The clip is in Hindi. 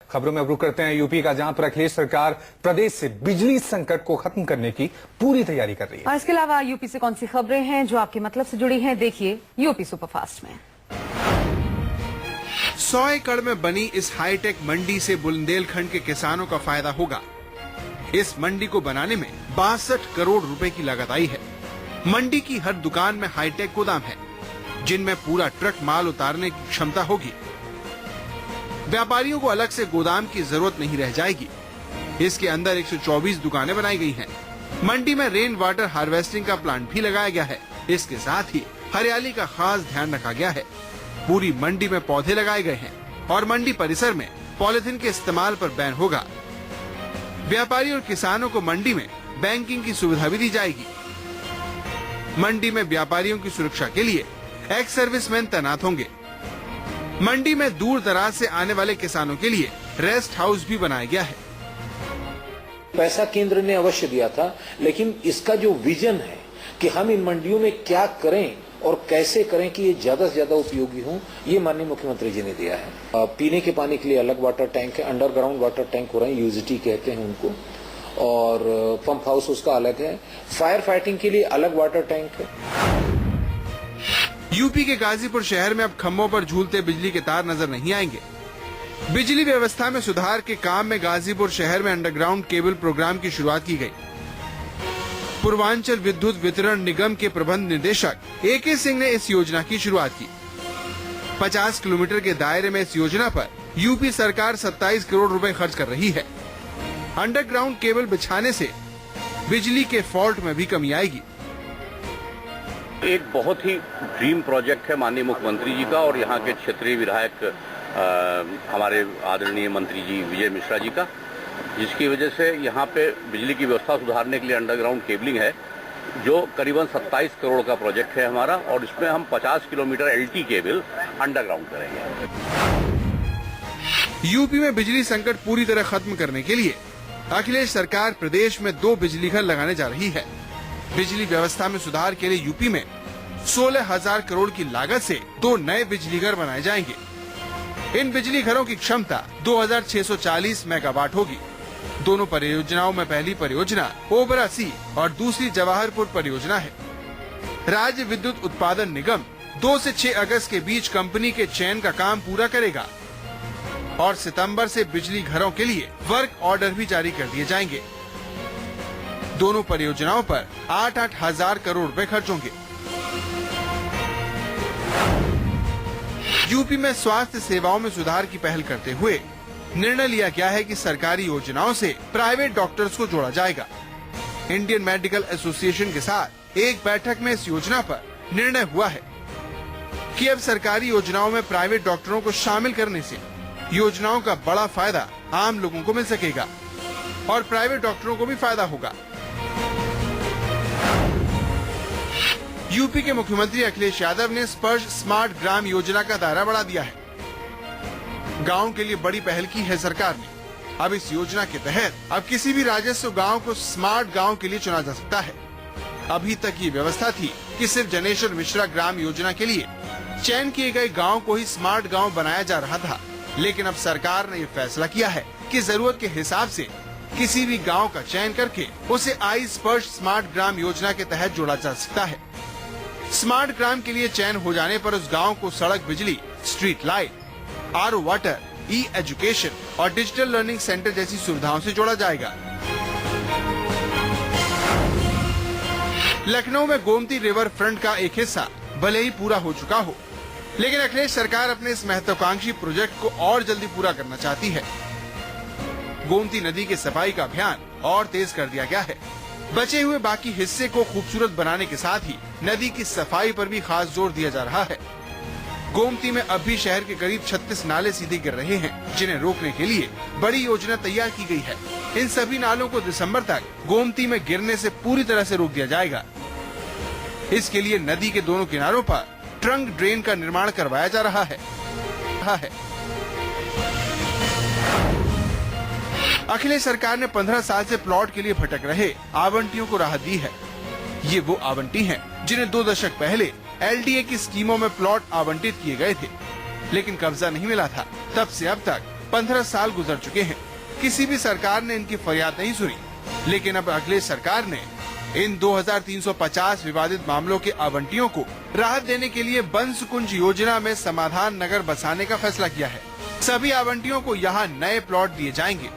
खबरों में अब रुक करते हैं यूपी का, जहां पर अखिलेश सरकार प्रदेश से बिजली संकट को खत्म करने की पूरी तैयारी कर रही है। और इसके अलावा यूपी से कौन सी खबरें हैं जो आपके मतलब से जुड़ी हैं, देखिए यूपी सुपरफास्ट में। 100 एकड़ में बनी इस हाईटेक मंडी से बुंदेलखंड के किसानों का फायदा होगा। इस मंडी को बनाने में 62 करोड़ रुपए की लागत आई है। मंडी की हर दुकान में हाईटेक गोदाम है, जिनमें पूरा ट्रक माल उतारने की क्षमता होगी। व्यापारियों को अलग से गोदाम की जरूरत नहीं रह जाएगी। इसके अंदर 124 दुकानें बनाई गई हैं। मंडी में रेन वाटर हार्वेस्टिंग का प्लांट भी लगाया गया है। इसके साथ ही हरियाली का खास ध्यान रखा गया है। पूरी मंडी में पौधे लगाए गए हैं और मंडी परिसर में पॉलिथीन के इस्तेमाल पर बैन होगा। व्यापारी और किसानों को मंडी में बैंकिंग की सुविधा भी दी जाएगी। मंडी में व्यापारियों की सुरक्षा के लिए एक्स सर्विसमैन तैनात होंगे। मंडी में दूर दराज से आने वाले किसानों के लिए रेस्ट हाउस भी बनाया गया है। पैसा केंद्र ने अवश्य दिया था, लेकिन इसका जो विजन है कि हम इन मंडियों में क्या करें और कैसे करें कि ये ज्यादा से ज्यादा उपयोगी हों, ये माननीय मुख्यमंत्री जी ने दिया है। पीने के पानी के लिए अलग वाटर टैंक है, अंडरग्राउंड वाटर टैंक हो रहे हैं, यूजीटी कहते हैं उनको, और पंप हाउस उसका अलग है। फायर फाइटिंग के लिए अलग वाटर टैंक है। यूपी के गाजीपुर शहर में अब खम्भों पर झूलते बिजली के तार नजर नहीं आएंगे। बिजली व्यवस्था में सुधार के काम में गाजीपुर शहर में अंडरग्राउंड केबल प्रोग्राम की शुरुआत की गई। पूर्वांचल विद्युत वितरण निगम के प्रबंध निदेशक AK सिंह ने इस योजना की शुरुआत की। 50 किलोमीटर के दायरे में इस योजना पर यूपी सरकार 27 करोड़ रुपए खर्च कर रही है। अंडरग्राउंड केबल बिछाने से बिजली के फॉल्ट में भी कमी आएगी। एक बहुत ही ड्रीम प्रोजेक्ट है माननीय मुख्यमंत्री जी का और यहाँ के क्षेत्रीय विधायक हमारे आदरणीय मंत्री जी विजय मिश्रा जी का, जिसकी वजह से यहाँ पे बिजली की व्यवस्था सुधारने के लिए अंडरग्राउंड केबलिंग है, जो करीबन 27 करोड़ का प्रोजेक्ट है हमारा, और इसमें हम 50 किलोमीटर LT केबल अंडरग्राउंड करेंगे। यूपी में बिजली संकट पूरी तरह खत्म करने के लिए अखिलेश सरकार प्रदेश में 2 बिजली घर लगाने जा रही है। बिजली व्यवस्था में सुधार के लिए यूपी में 16,000 करोड़ की लागत से 2 नए बिजली घर बनाए जाएंगे। इन बिजली घरों की क्षमता 2640 मेगावाट होगी। दोनों परियोजनाओं में पहली परियोजना ओबरा सी और दूसरी जवाहरपुर परियोजना है। राज्य विद्युत उत्पादन निगम 2 से 6 अगस्त के बीच कंपनी के चयन का काम पूरा करेगा और सितंबर से बिजली घरों के लिए वर्क ऑर्डर भी जारी कर दिए जाएंगे। दोनों परियोजनाओं पर 8-8 हजार करोड़ रुपए खर्च होंगे। यूपी में स्वास्थ्य सेवाओं में सुधार की पहल करते हुए निर्णय लिया गया है कि सरकारी योजनाओं से प्राइवेट डॉक्टर्स को जोड़ा जाएगा। इंडियन मेडिकल एसोसिएशन के साथ एक बैठक में इस योजना पर निर्णय हुआ है कि अब सरकारी योजनाओं में प्राइवेट डॉक्टरों को शामिल करने से योजनाओं का बड़ा फायदा आम लोगों को मिल सकेगा और प्राइवेट डॉक्टरों को भी फायदा होगा। यूपी के मुख्यमंत्री अखिलेश यादव ने स्पर्श स्मार्ट ग्राम योजना का दायरा बढ़ा दिया है। गांव के लिए बड़ी पहल की है सरकार ने। अब इस योजना के तहत अब किसी भी राजस्व गांव को स्मार्ट गांव के लिए चुना जा सकता है। अभी तक ये व्यवस्था थी कि सिर्फ जनेश्वर मिश्रा ग्राम योजना के लिए चयन किए गए गांव को ही स्मार्ट गांव बनाया जा रहा था, लेकिन अब सरकार ने ये फैसला किया है कि जरूरत के हिसाब से किसी भी गांव का चयन करके उसे आई स्पर्श स्मार्ट ग्राम योजना के तहत जोड़ा जा सकता है। स्मार्ट ग्राम के लिए चयन हो जाने पर उस गांव को सड़क, बिजली, street light, RO water, education और डिजिटल लर्निंग सेंटर जैसी सुविधाओं से जोड़ा जाएगा। लखनऊ में गोमती रिवर फ्रंट का एक हिस्सा भले ही पूरा हो चुका हो, लेकिन अखिलेश सरकार अपने इस महत्वाकांक्षी प्रोजेक्ट को और जल्दी पूरा करना चाहती है। गोमती नदी के सफाई का अभियान और तेज कर दिया गया है। बचे हुए बाकी हिस्से को खूबसूरत बनाने के साथ ही नदी की सफाई पर भी खास जोर दिया जा रहा है। गोमती में अब भी शहर के करीब 36 नाले सीधे गिर रहे हैं, जिन्हें रोकने के लिए बड़ी योजना तैयार की गई है। इन सभी नालों को दिसंबर तक गोमती में गिरने से पूरी तरह से रोक दिया जाएगा। इसके लिए नदी के दोनों किनारों पर ट्रंक ड्रेन का निर्माण करवाया जा रहा है। अखिलेश सरकार ने 15 साल से प्लॉट के लिए भटक रहे आवंटियों को राहत दी है। ये वो आवंटी हैं जिन्हें 2 दशक पहले LDA की स्कीमों में प्लॉट आवंटित किए गए थे, लेकिन कब्जा नहीं मिला था। तब से अब तक 15 साल गुजर चुके हैं, किसी भी सरकार ने इनकी फरियाद नहीं सुनी। लेकिन अब अगले सरकार ने इन 2350 विवादित मामलों के आवंटियों को राहत देने के लिए बंसकुंज योजना में समाधान नगर बसाने का फैसला किया है। सभी आवंटियों को यहाँ नए प्लॉट दिए जाएंगे